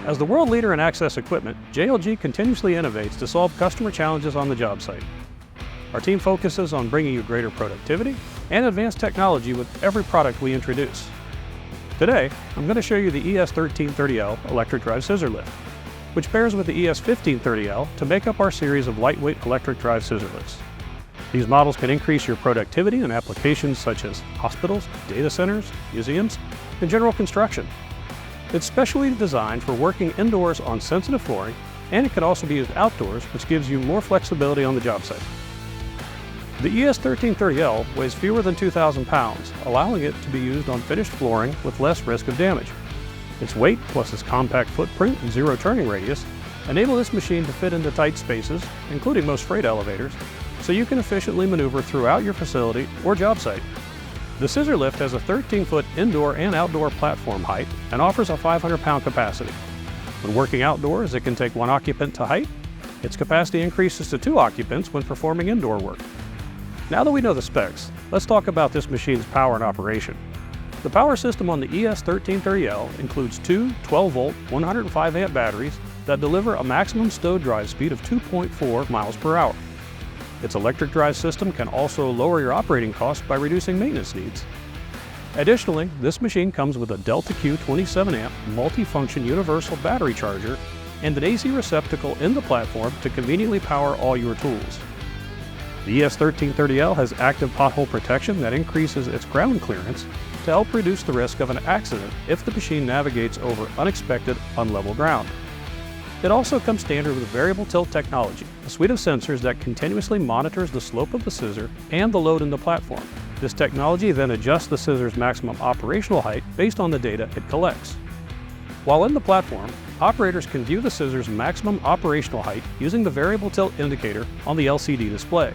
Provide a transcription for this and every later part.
As the world leader in access equipment, JLG continuously innovates to solve customer challenges on the job site. Our team focuses on bringing you greater productivity and advanced technology with every product we introduce. Today, I'm going to show you the ES1330L electric drive scissor lift, which pairs with the ES1530L to make up our series of lightweight electric drive scissor lifts. These models can increase your productivity in applications such as hospitals, data centers, museums, and general construction. It's specially designed for working indoors on sensitive flooring, and it can also be used outdoors, which gives you more flexibility on the job site. The ES1330L weighs fewer than 2,000 pounds, allowing it to be used on finished flooring with less risk of damage. Its weight, plus its compact footprint and zero turning radius, enable this machine to fit into tight spaces, including most freight elevators, so you can efficiently maneuver throughout your facility or job site. The scissor lift has a 13-foot indoor and outdoor platform height and offers a 500-pound capacity. When working outdoors, it can take 1 occupant to height. Its capacity increases to 2 occupants when performing indoor work. Now that we know the specs, let's talk about this machine's power and operation. The power system on the ES1330L includes two 12-volt, 105-amp batteries that deliver a maximum stowed drive speed of 2.4 miles per hour. Its electric drive system can also lower your operating costs by reducing maintenance needs. Additionally, this machine comes with a Delta Q 27-amp multi-function universal battery charger and an AC receptacle in the platform to conveniently power all your tools. The ES1330L has active pothole protection that increases its ground clearance to help reduce the risk of an accident if the machine navigates over unexpected unlevel ground. It also comes standard with variable tilt technology, a suite of sensors that continuously monitors the slope of the scissor and the load in the platform. This technology then adjusts the scissor's maximum operational height based on the data it collects. While in the platform, operators can view the scissor's maximum operational height using the variable tilt indicator on the LCD display.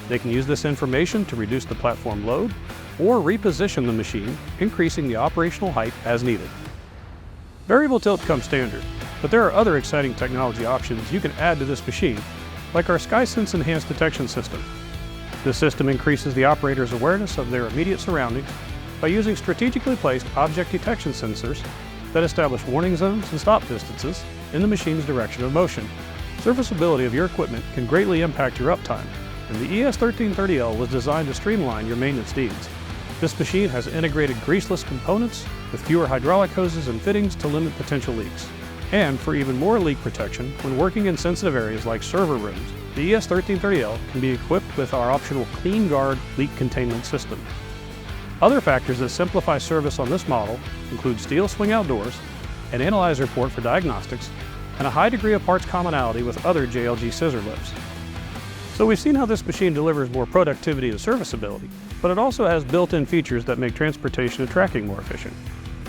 They can use this information to reduce the platform load or reposition the machine, increasing the operational height as needed. Variable tilt comes standard, but there are other exciting technology options you can add to this machine, like our SkySense Enhanced Detection System. This system increases the operator's awareness of their immediate surroundings by using strategically placed object detection sensors that establish warning zones and stop distances in the machine's direction of motion. Serviceability of your equipment can greatly impact your uptime, and the ES1330L was designed to streamline your maintenance needs. This machine has integrated greaseless components with fewer hydraulic hoses and fittings to limit potential leaks. And for even more leak protection, when working in sensitive areas like server rooms, the ES1330L can be equipped with our optional Clean Guard leak containment system. Other factors that simplify service on this model include steel swing-out doors, an analyzer port for diagnostics, and a high degree of parts commonality with other JLG scissor lifts. So we've seen how this machine delivers more productivity and serviceability, but it also has built-in features that make transportation and tracking more efficient.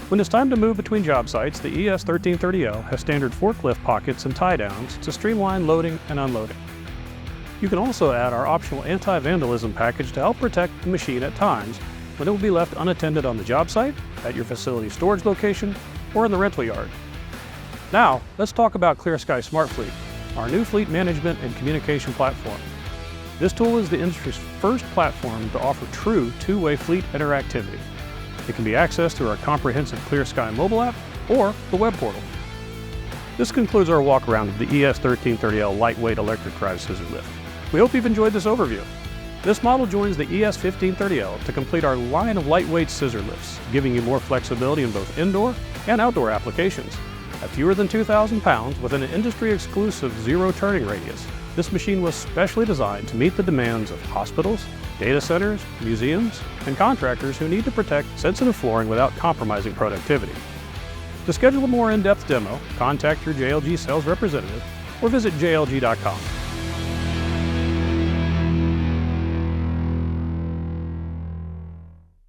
When it's time to move between job sites, the ES1330L has standard forklift pockets and tie-downs to streamline loading and unloading. You can also add our optional anti-vandalism package to help protect the machine at times when it will be left unattended on the job site, at your facility storage location, or in the rental yard. Now, let's talk about ClearSky Smart Fleet, our new fleet management and communication platform. This tool is the industry's first platform to offer true two-way fleet interactivity. It can be accessed through our comprehensive ClearSky mobile app or the web portal. This concludes our walk around of the ES1330L lightweight electric drive scissor lift. We hope you've enjoyed this overview. This model joins the ES1530L to complete our line of lightweight scissor lifts, giving you more flexibility in both indoor and outdoor applications. At fewer than 2,000 pounds with an industry-exclusive zero turning radius, this machine was specially designed to meet the demands of hospitals, data centers, museums, and contractors who need to protect sensitive flooring without compromising productivity. To schedule a more in-depth demo, contact your JLG sales representative or visit jlg.com.